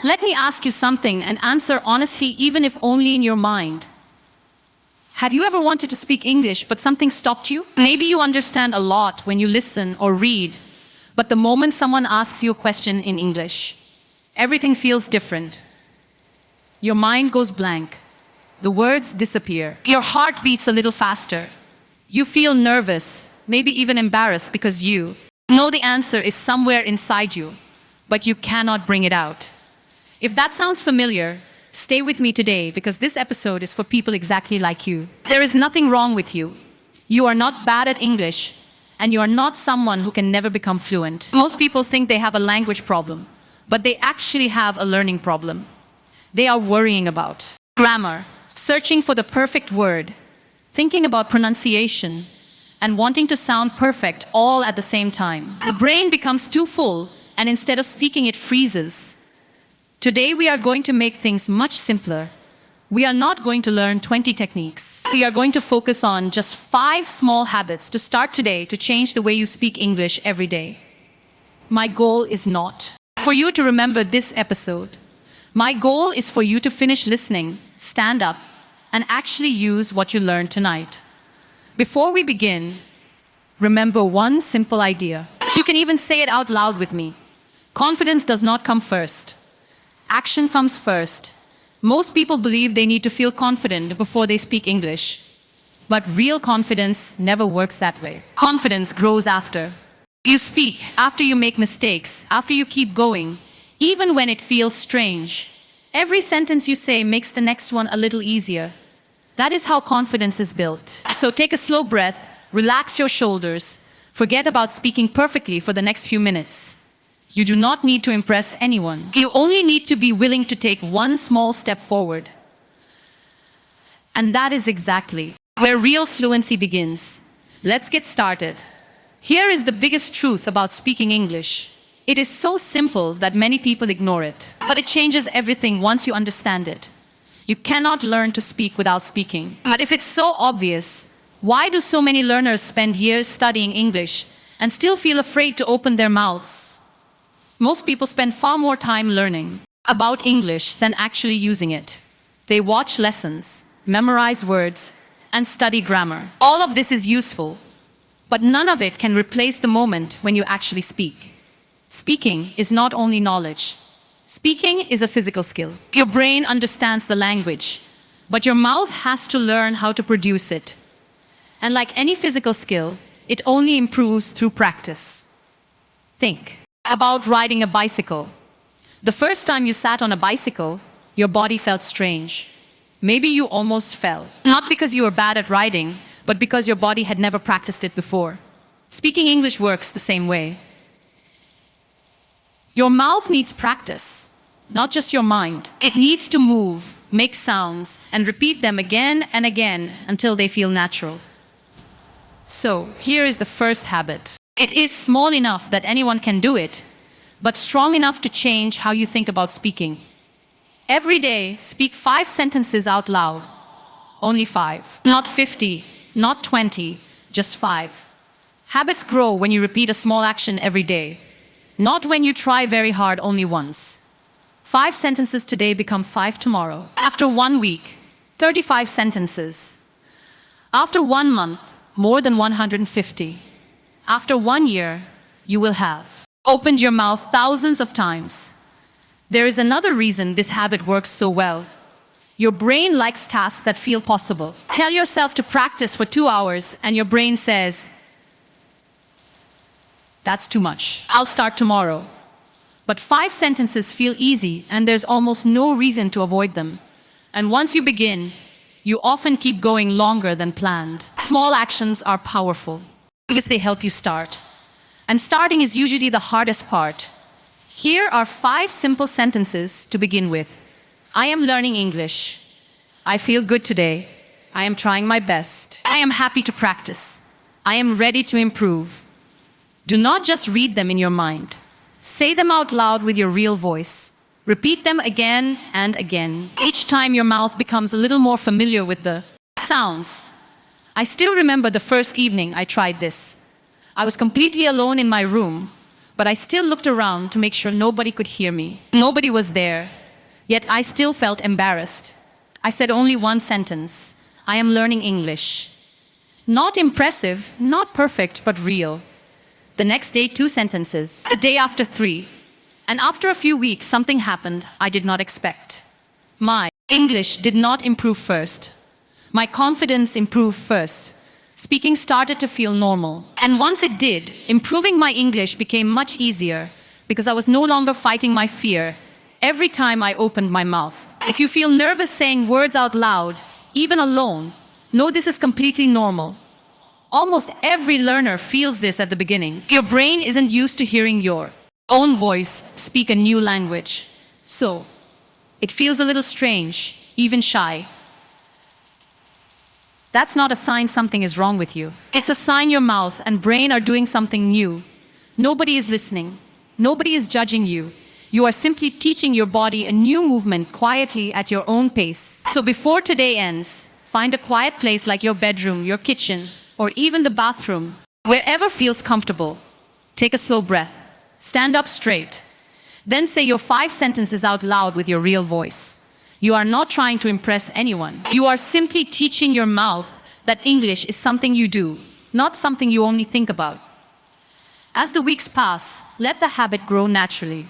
Let me ask you something and answer honestly, even if only in your mind. Have you ever wanted to speak English but something stopped you? Maybe you understand a lot when you listen or read, but the moment someone asks you a question in English, everything feels different. Your mind goes blank. The words disappear. Your heart beats a little faster. You feel nervous, maybe even embarrassed because you know the answer is somewhere inside you, but you cannot bring it out. If that sounds familiar, stay with me today because this episode is for people exactly like you. There is nothing wrong with you. You are not bad at English, and you are not someone who can never become fluent. Most people think they have a language problem, but they actually have a learning problem. They are worrying about grammar, searching for the perfect word, thinking about pronunciation, and wanting to sound perfect all at the same time. The brain becomes too full, and instead of speaking, it freezes. Today we are going to make things much simpler. We are not going to learn 20 techniques. We are going to focus on just 5 small habits to start today to change the way you speak English every day. My goal is not for you to remember this episode. My goal is for you to finish listening, stand up, and actually use what you learned tonight. Before we begin, remember one simple idea. You can even say it out loud with me. Confidence does not come first. Action comes first. Most people believe they need to feel confident before they speak English. But real confidence never works that way. Confidence grows after. You speak after you make mistakes, after you keep going, even when it feels strange. Every sentence you say makes the next one a little easier. That is how confidence is built. So take a slow breath, relax your shoulders, forget about speaking perfectly for the next few minutes. You do not need to impress anyone. You only need to be willing to take one small step forward. And that is exactly where real fluency begins. Let's get started. Here is the biggest truth about speaking English. It is so simple that many people ignore it. But it changes everything once you understand it. You cannot learn to speak without speaking. But if it's so obvious, why do so many learners spend years studying English and still feel afraid to open their mouths? Most people spend far more time learning about English than actually using it. They watch lessons, memorize words, and study grammar. All of this is useful, but none of it can replace the moment when you actually speak. Speaking is not only knowledge. Speaking is a physical skill. Your brain understands the language, but your mouth has to learn how to produce it. And like any physical skill, it only improves through practice. Think about riding a bicycle. The first time you sat on a bicycle, your body felt strange. Maybe you almost fell. Not because you were bad at riding, but because your body had never practiced it before. Speaking English works the same way. Your mouth needs practice, not just your mind. It needs to move, make sounds, and repeat them again and again until they feel natural. So, here is the first habit. It is small enough that anyone can do it, but strong enough to change how you think about speaking. Every day, speak 5 sentences out loud. Only 5. Not 50, not 20, just 5. Habits grow when you repeat a small action every day, not when you try very hard only once. 5 sentences today become 5 tomorrow. After 1 week, 35 sentences. After 1 month, more than 150. After 1 year, you will have opened your mouth thousands of times. There is another reason this habit works so well. Your brain likes tasks that feel possible. Tell yourself to practice for 2 hours and your brain says, "That's too much. I'll start tomorrow." But 5 sentences feel easy and there's almost no reason to avoid them. And once you begin, you often keep going longer than planned. Small actions are powerful because they help you start. And starting is usually the hardest part. Here are 5 simple sentences to begin with. I am learning English. I feel good today. I am trying my best. I am happy to practice. I am ready to improve. Do not just read them in your mind. Say them out loud with your real voice. Repeat them again and again. Each time your mouth becomes a little more familiar with the sounds. I still remember the first evening I tried this. I was completely alone in my room. But I still looked around to make sure nobody could hear me. Nobody was there, yet I still felt embarrassed. I said only one sentence: I am learning English. Not impressive, not perfect, but real. The next day, 2 sentences. The day after, 3. And after a few weeks, something happened I did not expect. My English did not improve first. My confidence improved first. Speaking started to feel normal. And once it did, improving my English became much easier because I was no longer fighting my fear every time I opened my mouth. If you feel nervous saying words out loud, even alone, know this is completely normal. Almost every learner feels this at the beginning. Your brain isn't used to hearing your own voice speak a new language. So, it feels a little strange, even shy. That's not a sign something is wrong with you. It's a sign your mouth and brain are doing something new. Nobody is listening. Nobody is judging you. You are simply teaching your body a new movement quietly at your own pace. So before today ends, find a quiet place like your bedroom, your kitchen, or even the bathroom, wherever feels comfortable. Take a slow breath. Stand up straight. Then say your 5 sentences out loud with your real voice. You are not trying to impress anyone. You are simply teaching your mouth that English is something you do, not something you only think about. As the weeks pass, let the habit grow naturally.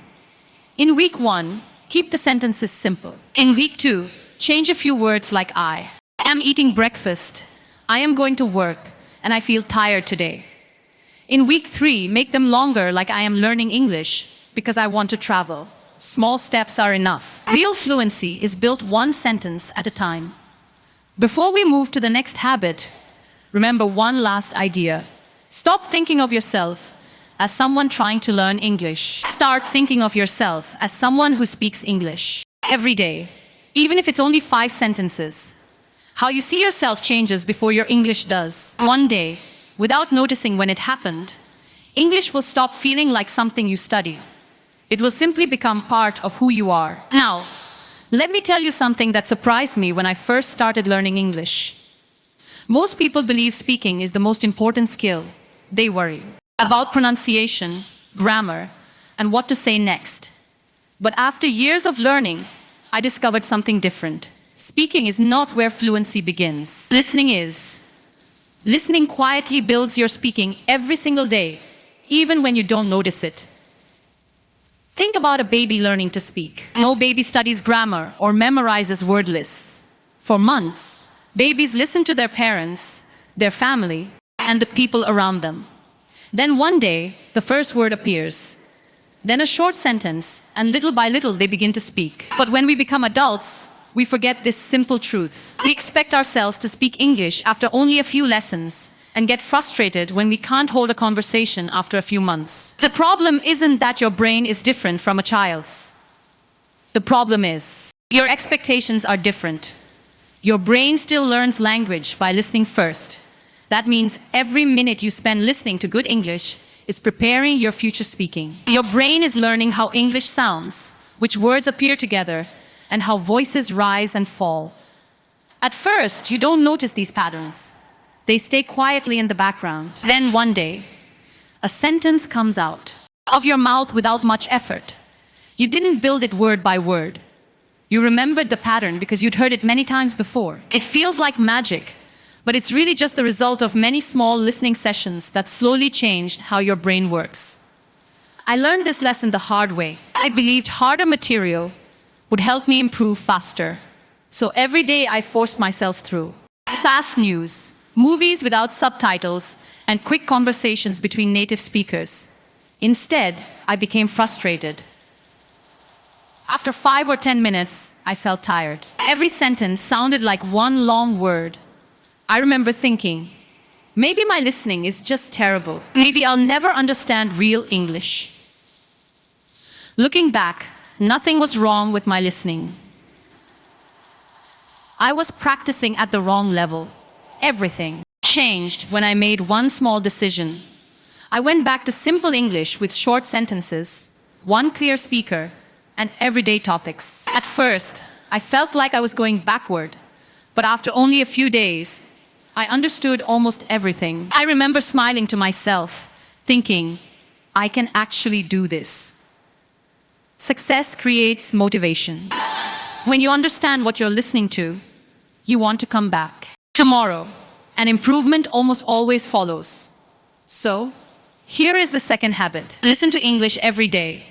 In week 1, keep the sentences simple. In week 2, change a few words like I am eating breakfast, I am going to work, and I feel tired today. In week 3, make them longer like I am learning English because I want to travel. Small steps are enough. Real fluency is built 1 sentence at a time. Before we move to the next habit, remember one last idea. Stop thinking of yourself as someone trying to learn English. Start thinking of yourself as someone who speaks English every day, even if it's only 5 sentences. How you see yourself changes before your English does. One day, without noticing when it happened, English will stop feeling like something you study. It will simply become part of who you are. Now, let me tell you something that surprised me when I first started learning English. Most people believe speaking is the most important skill. They worry about pronunciation, grammar, and what to say next. But after years of learning, I discovered something different. Speaking is not where fluency begins. Listening is. Listening quietly builds your speaking every single day, even when you don't notice it. Think about a baby learning to speak. No baby studies grammar or memorizes word lists. For months, babies listen to their parents, their family, and the people around them. Then one day, the first word appears. Then a short sentence, and little by little they begin to speak. But when we become adults, we forget this simple truth. We expect ourselves to speak English after only a few lessons and get frustrated when we can't hold a conversation after a few months. The problem isn't that your brain is different from a child's. The problem is your expectations are different. Your brain still learns language by listening first. That means every minute you spend listening to good English is preparing your future speaking. Your brain is learning how English sounds, which words appear together, and how voices rise and fall. At first, you don't notice these patterns. They stay quietly in the background. Then one day, a sentence comes out of your mouth without much effort. You didn't build it word by word. You remembered the pattern because you'd heard it many times before. It feels like magic, but it's really just the result of many small listening sessions that slowly changed how your brain works. I learned this lesson the hard way. I believed harder material would help me improve faster. So every day I forced myself through fast news, movies without subtitles, and quick conversations between native speakers. Instead, I became frustrated. After 5 or 10 minutes, I felt tired. Every sentence sounded like one long word. I remember thinking, maybe my listening is just terrible. Maybe I'll never understand real English. Looking back, nothing was wrong with my listening. I was practicing at the wrong level. Everything changed when I made one small decision. I went back to simple English with short sentences, one clear speaker, and everyday topics. At first, I felt like I was going backward, but after only a few days, I understood almost everything. I remember smiling to myself, thinking, I can actually do this. Success creates motivation. When you understand what you're listening to, you want to come back. Tomorrow, an improvement almost always follows. So, here is the second habit. Listen to English every day,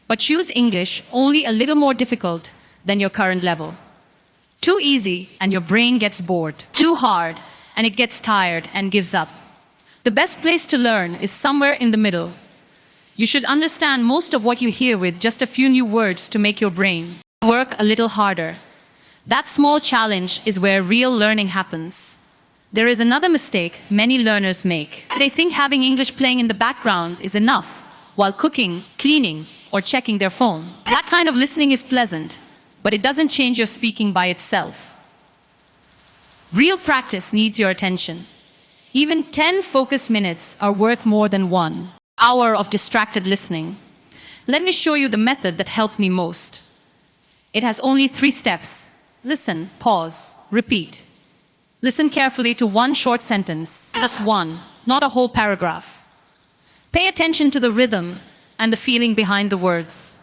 but choose English only a little more difficult than your current level. Too easy and your brain gets bored. Too hard and it gets tired and gives up. The best place to learn is somewhere in the middle. You should understand most of what you hear with just a few new words to make your brain work a little harder. That small challenge is where real learning happens. There is another mistake many learners make. They think having English playing in the background is enough while cooking, cleaning, or checking their phone. That kind of listening is pleasant, but it doesn't change your speaking by itself. Real practice needs your attention. Even 10 focused minutes are worth more than 1 hour of distracted listening. Let me show you the method that helped me most. It has only 3 steps. Listen, pause, repeat. Listen carefully to one short sentence, just one, not a whole paragraph. Pay attention to the rhythm and the feeling behind the words.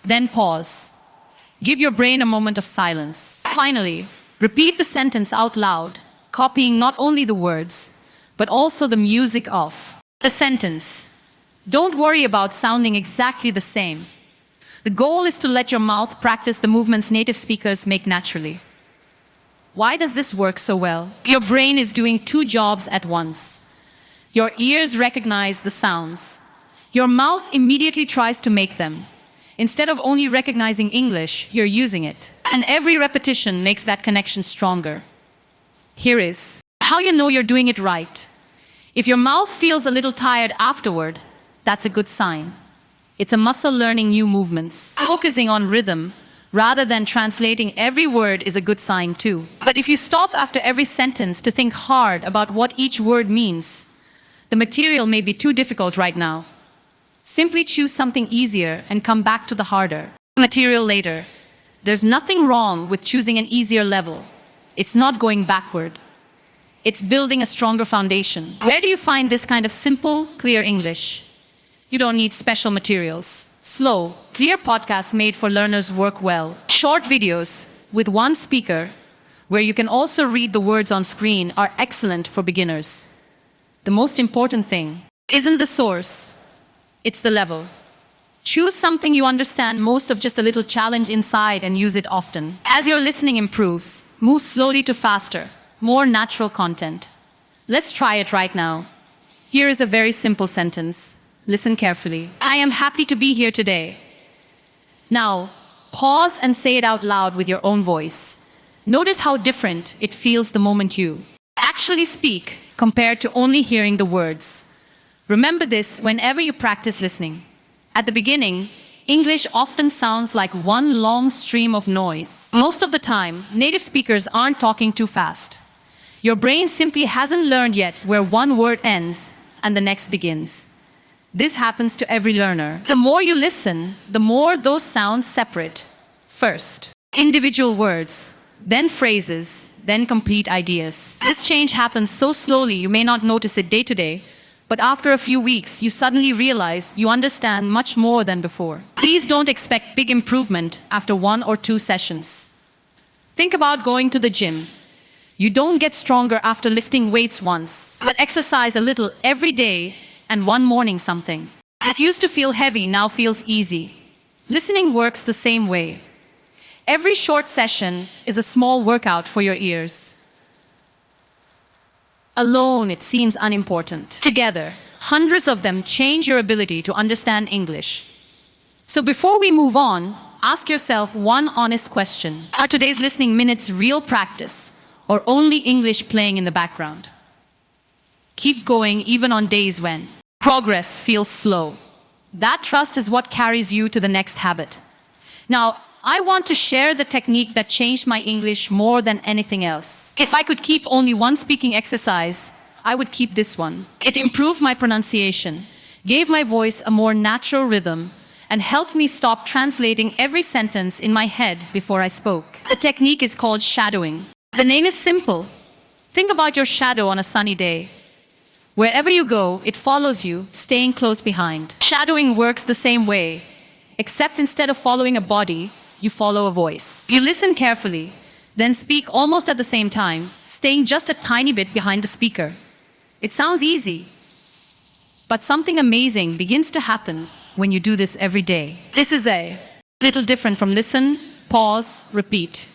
Then pause. Give your brain a moment of silence. Finally, repeat the sentence out loud, copying not only the words, but also the music of the sentence. Don't worry about sounding exactly the same. The goal is to let your mouth practice the movements native speakers make naturally. Why does this work so well? Your brain is doing 2 jobs at once. Your ears recognize the sounds. Your mouth immediately tries to make them. Instead of only recognizing English, you're using it. And every repetition makes that connection stronger. Here is how you know you're doing it right. If your mouth feels a little tired afterward, that's a good sign. It's a muscle learning new movements. Focusing on rhythm rather than translating every word is a good sign too. But if you stop after every sentence to think hard about what each word means, the material may be too difficult right now. Simply choose something easier and come back to the harder material later. There's nothing wrong with choosing an easier level. It's not going backward. It's building a stronger foundation. Where do you find this kind of simple, clear English? You don't need special materials. Slow, clear podcasts made for learners work well. Short videos with one speaker, where you can also read the words on screen, are excellent for beginners. The most important thing isn't the source, it's the level. Choose something you understand most of, just a little challenge inside, and use it often. As your listening improves, move slowly to faster, more natural content. Let's try it right now. Here is a very simple sentence. Listen carefully. I am happy to be here today. Now, pause and say it out loud with your own voice. Notice how different it feels the moment you actually speak compared to only hearing the words. Remember this whenever you practice listening. At the beginning, English often sounds like one long stream of noise. Most of the time, native speakers aren't talking too fast. Your brain simply hasn't learned yet where one word ends and the next begins. This happens to every learner. The more you listen, the more those sounds separate. First, individual words, then phrases, then complete ideas. This change happens so slowly you may not notice it day to day, but after a few weeks, you suddenly realize you understand much more than before. Please don't expect big improvement after 1 or 2 sessions. Think about going to the gym. You don't get stronger after lifting weights once, but exercise a little every day, and one morning something that used to feel heavy now feels easy. Listening works the same way. Every short session is a small workout for your ears. Alone, it seems unimportant. Together, hundreds of them change your ability to understand English. So before we move on, ask yourself one honest question. Are today's listening minutes real practice, or only English playing in the background? Keep going even on days when progress feels slow. That trust is what carries you to the next habit. Now, I want to share the technique that changed my English more than anything else. If I could keep only one speaking exercise, I would keep this one. It improved my pronunciation, gave my voice a more natural rhythm, and helped me stop translating every sentence in my head before I spoke. The technique is called shadowing. The name is simple. Think about your shadow on a sunny day. Wherever you go, it follows you, staying close behind. Shadowing works the same way, except instead of following a body, you follow a voice. You listen carefully, then speak almost at the same time, staying just a tiny bit behind the speaker. It sounds easy, but something amazing begins to happen when you do this every day. This is a little different from listen, pause, repeat.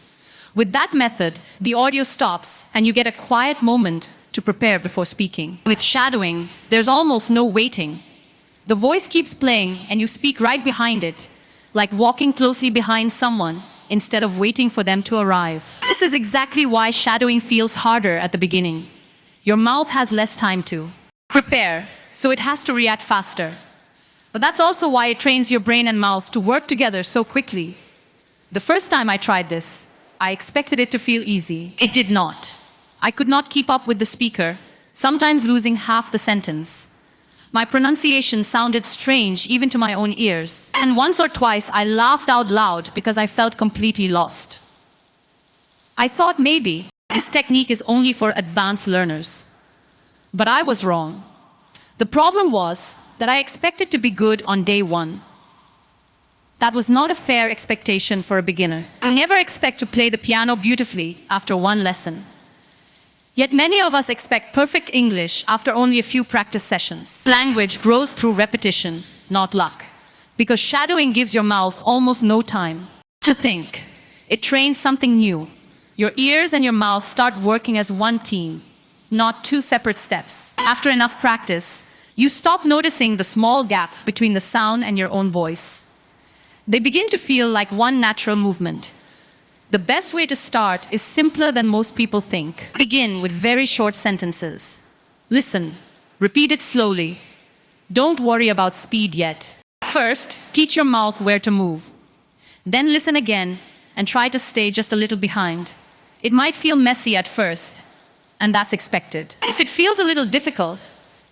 With that method, the audio stops and you get a quiet moment to prepare before speaking. With shadowing, there's almost no waiting. The voice keeps playing and you speak right behind it, like walking closely behind someone instead of waiting for them to arrive. This is exactly why shadowing feels harder at the beginning. Your mouth has less time to prepare, so it has to react faster. But that's also why it trains your brain and mouth to work together so quickly. The first time I tried this, I expected it to feel easy. It did not. I could not keep up with the speaker, sometimes losing half the sentence. My pronunciation sounded strange even to my own ears. And once or twice I laughed out loud because I felt completely lost. I thought maybe this technique is only for advanced learners. But I was wrong. The problem was that I expected to be good on day one. That was not a fair expectation for a beginner. I never expect to play the piano beautifully after one lesson. Yet many of us expect perfect English after only a few practice sessions. Language grows through repetition, not luck. Because shadowing gives your mouth almost no time to think. It trains something new. Your ears and your mouth start working as one team, not two separate steps. After enough practice, you stop noticing the small gap between the sound and your own voice. They begin to feel like one natural movement. The best way to start is simpler than most people think. Begin with very short sentences. Listen. Repeat it slowly. Don't worry about speed yet. First, teach your mouth where to move. Then listen again and try to stay just a little behind. It might feel messy at first, and that's expected. If it feels a little difficult,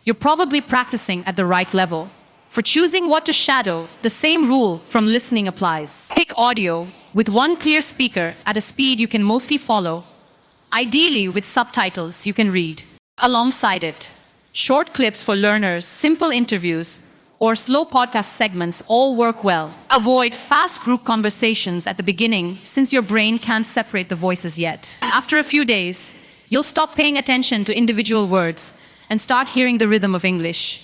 you're probably practicing at the right level. For choosing what to shadow, the same rule from listening applies. Pick audio with one clear speaker at a speed you can mostly follow, ideally with subtitles you can read. Alongside it, short clips for learners, simple interviews, or slow podcast segments all work well. Avoid fast group conversations at the beginning since your brain can't separate the voices yet. After a few days, you'll stop paying attention to individual words and start hearing the rhythm of English.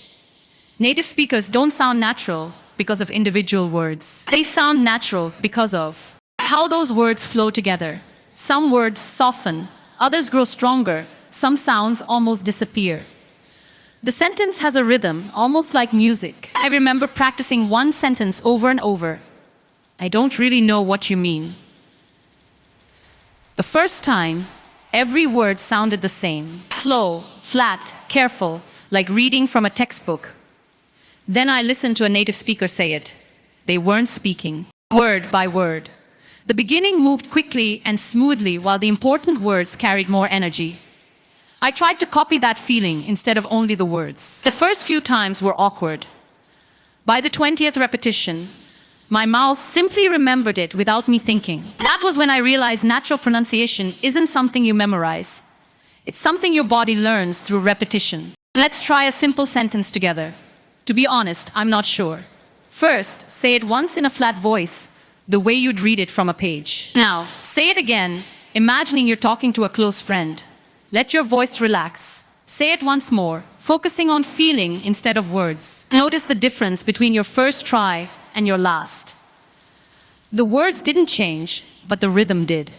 Native speakers don't sound natural because of individual words. They sound natural because of how those words flow together. Some words soften, others grow stronger, some sounds almost disappear. The sentence has a rhythm, almost like music. I remember practicing one sentence over and over. I don't really know what you mean. The first time, every word sounded the same. Slow, flat, careful, like reading from a textbook. Then I listened to a native speaker say it. They weren't speaking, word by word. The beginning moved quickly and smoothly while the important words carried more energy. I tried to copy that feeling instead of only the words. The first few times were awkward. By the 20th repetition, my mouth simply remembered it without me thinking. That was when I realized natural pronunciation isn't something you memorize. It's something your body learns through repetition. Let's try a simple sentence together. To be honest, I'm not sure. First, say it once in a flat voice, the way you'd read it from a page. Now, say it again, imagining you're talking to a close friend. Let your voice relax. Say it once more, focusing on feeling instead of words. Notice the difference between your first try and your last. The words didn't change, but the rhythm did.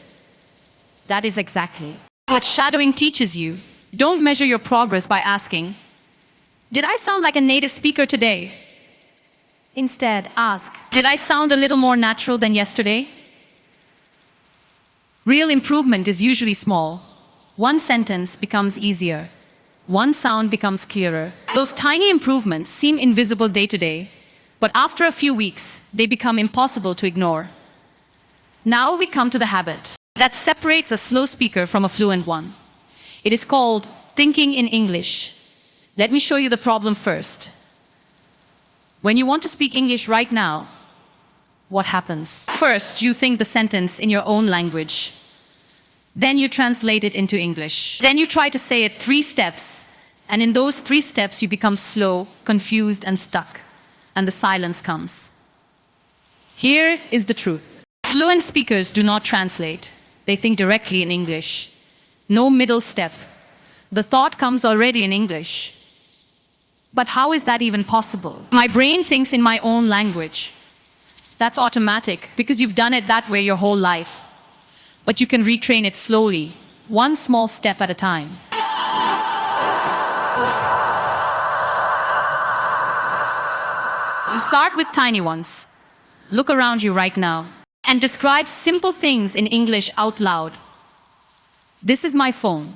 That is exactly what shadowing teaches you. Don't measure your progress by asking, did I sound like a native speaker today? Instead, ask, did I sound a little more natural than yesterday? Real improvement is usually small. One sentence becomes easier. One sound becomes clearer. Those tiny improvements seem invisible day to day, but after a few weeks, they become impossible to ignore. Now we come to the habit that separates a slow speaker from a fluent one. It is called thinking in English. Let me show you the problem first. When you want to speak English right now, what happens? First, you think the sentence in your own language. Then you translate it into English. Then you try to say it 3 steps, And in those 3 steps, you become slow, confused, and stuck. And the silence comes. Here is the truth. Fluent speakers do not translate. They think directly in English. No middle step. The thought comes already in English. But how is that even possible? My brain thinks in my own language. That's automatic because you've done it that way your whole life. But you can retrain it slowly, one small step at a time. You start with tiny ones. Look around you right now and describe simple things in English out loud. This is my phone.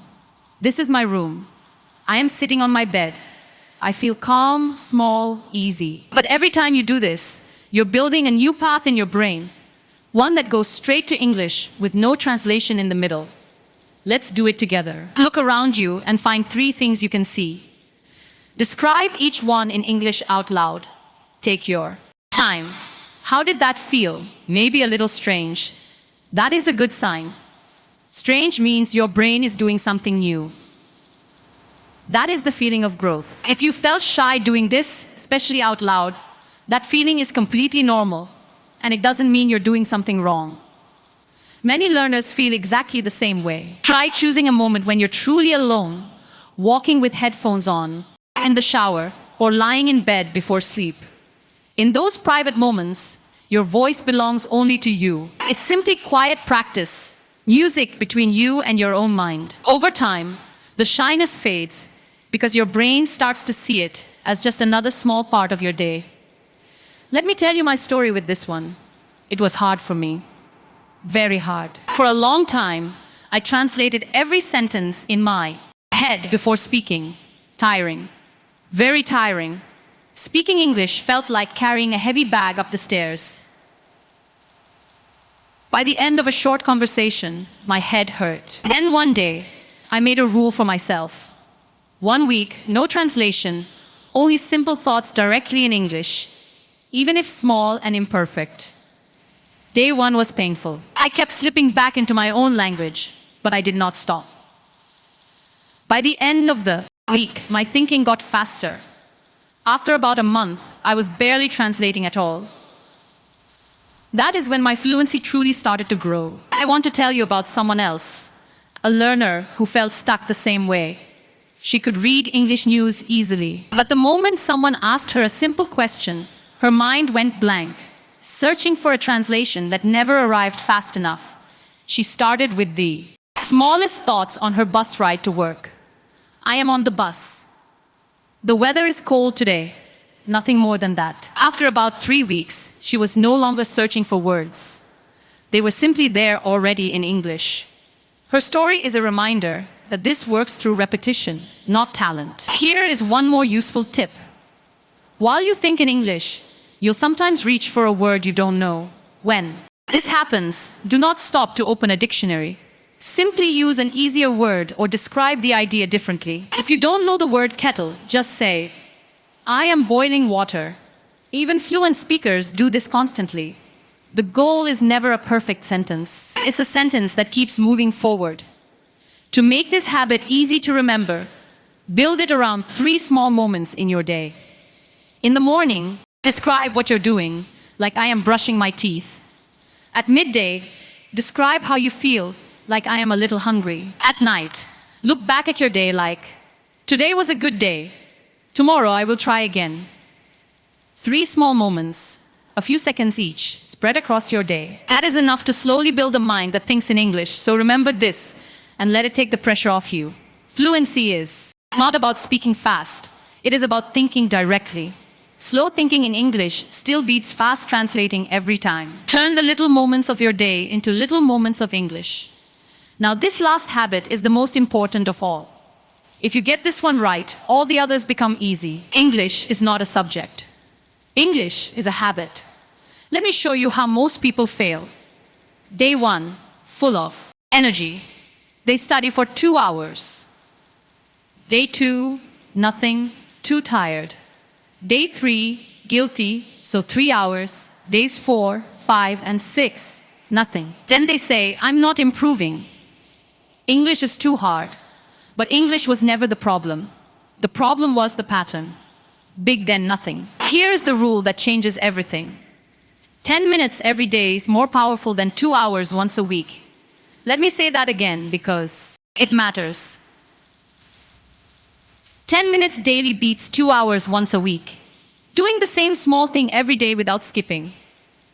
This is my room. I am sitting on my bed. I feel calm, small, easy. But every time you do this, you're building a new path in your brain, one that goes straight to English with no translation in the middle. Let's do it together. Look around you and find 3 things you can see. Describe each one in English out loud. Take your time. How did that feel? Maybe a little strange. That is a good sign. Strange means your brain is doing something new. That is the feeling of growth. If you felt shy doing this, especially out loud, that feeling is completely normal, and it doesn't mean you're doing something wrong. Many learners feel exactly the same way. Try choosing a moment when you're truly alone, walking with headphones on, in the shower, or lying in bed before sleep. In those private moments, your voice belongs only to you. It's simply quiet practice, music between you and your own mind. Over time, the shyness fades because your brain starts to see it as just another small part of your day. Let me tell you my story with this one. It was hard for me. Very hard. For a long time, I translated every sentence in my head before speaking. Tiring. Very tiring. Speaking English felt like carrying a heavy bag up the stairs. By the end of a short conversation, my head hurt. Then one day, I made a rule for myself. 1 week, no translation, only simple thoughts directly in English, even if small and imperfect. Day 1 was painful. I kept slipping back into my own language, but I did not stop. By the end of the week, my thinking got faster. After about a month, I was barely translating at all. That is when my fluency truly started to grow. I want to tell you about someone else, a learner who felt stuck the same way. She could read English news easily, but the moment someone asked her a simple question, her mind went blank, searching for a translation that never arrived fast enough. She started with the smallest thoughts on her bus ride to work. I am on the bus. The weather is cold today. Nothing more than that. After about 3 weeks, she was no longer searching for words. They were simply there already in English. Her story is a reminder that this works through repetition, not talent. Here is one more useful tip. While you think in English, you'll sometimes reach for a word you don't know. When this happens, do not stop to open a dictionary. Simply use an easier word or describe the idea differently. If you don't know the word kettle, just say, I am boiling water. Even fluent speakers do this constantly. The goal is never a perfect sentence. It's a sentence that keeps moving forward. To make this habit easy to remember, build it around 3 small moments in your day. In the morning, describe what you're doing, like I am brushing my teeth. At midday, describe how you feel, like I am a little hungry. At night, look back at your day like, today was a good day. Tomorrow I will try again. 3 small moments, a few seconds each, spread across your day. That is enough to slowly build a mind that thinks in English, so remember this and let it take the pressure off you. Fluency is not about speaking fast. It is about thinking directly. Slow thinking in English still beats fast translating every time. Turn the little moments of your day into little moments of English. Now, this last habit is the most important of all. If you get this one right, all the others become easy. English is not a subject. English is a habit. Let me show you how most people fail. Day 1, full of energy. They study for 2 hours. Day 2, nothing, too tired. Day 3, guilty, so 3 hours. Days 4, 5, and 6, nothing. Then they say, I'm not improving. English is too hard. But English was never the problem. The problem was the pattern. Big then nothing. Here's the rule that changes everything. 10 minutes every day is more powerful than 2 hours once a week. Let me say that again because it matters. 10 minutes daily beats 2 hours once a week. Doing the same small thing every day without skipping.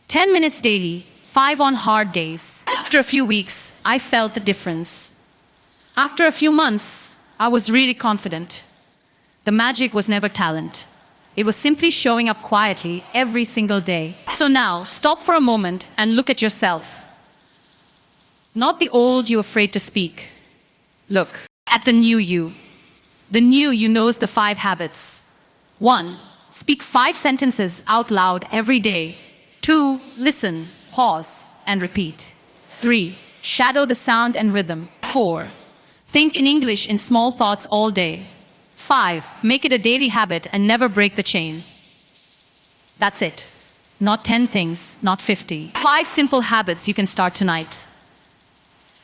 10 minutes daily, 5 on hard days. After a few weeks, I felt the difference. After a few months, I was really confident. The magic was never talent. It was simply showing up quietly every single day. So now, stop for a moment and look at yourself. Not the old you afraid to speak. Look at the new you. The new you knows the 5 habits. 1. Speak 5 sentences out loud every day. 2. Listen, pause, and repeat. 3. Shadow the sound and rhythm. 4. Think in English in small thoughts all day. 5. Make it a daily habit and never break the chain. That's it. Not 10 things, not 50. 5 simple habits you can start tonight.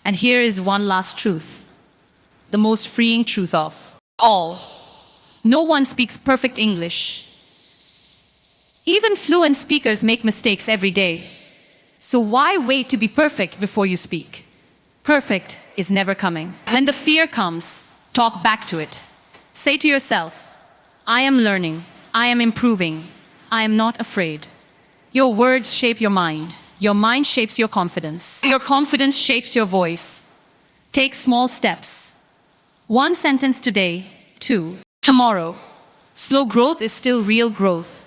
And here is one last truth. The most freeing truth of all. No one speaks perfect English. Even fluent speakers make mistakes every day. So why wait to be perfect before you speak? Perfect is never coming. When the fear comes, talk back to it. Say to yourself, I am learning, I am improving, I am not afraid. Your words shape your mind shapes your confidence shapes your voice. Take small steps. 1 sentence today, 2 tomorrow. Slow growth is still real growth.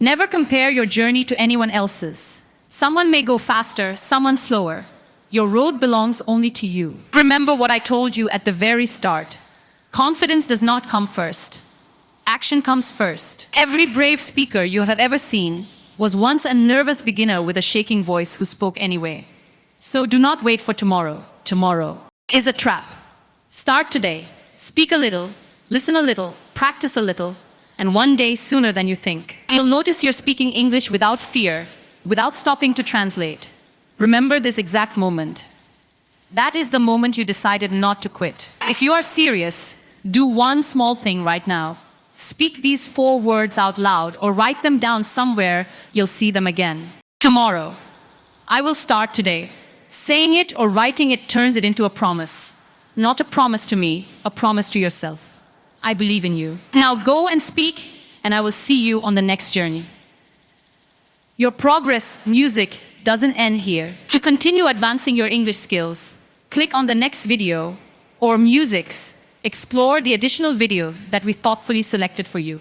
Never compare your journey to anyone else's. Someone may go faster, someone slower. Your road belongs only to you. Remember what I told you at the very start. Confidence does not come first. Action comes first. Every brave speaker you have ever seen was once a nervous beginner with a shaking voice who spoke anyway. So do not wait for tomorrow. Tomorrow is a trap. Start today. Speak a little, listen a little, practice a little, and one day sooner than you think, you'll notice you're speaking English without fear, without stopping to translate. Remember this exact moment. That is the moment you decided not to quit. If you are serious, do one small thing right now. Speak these 4 words out loud or write them down somewhere you'll see them again. Tomorrow. I will start today. Saying it or writing it turns it into a promise. Not a promise to me, a promise to yourself. I believe in you. Now go and speak, and I will see you on the next journey. Your progress, music, doesn't end here. To continue advancing your English skills, click on the next video or music. Explore the additional video that we thoughtfully selected for you.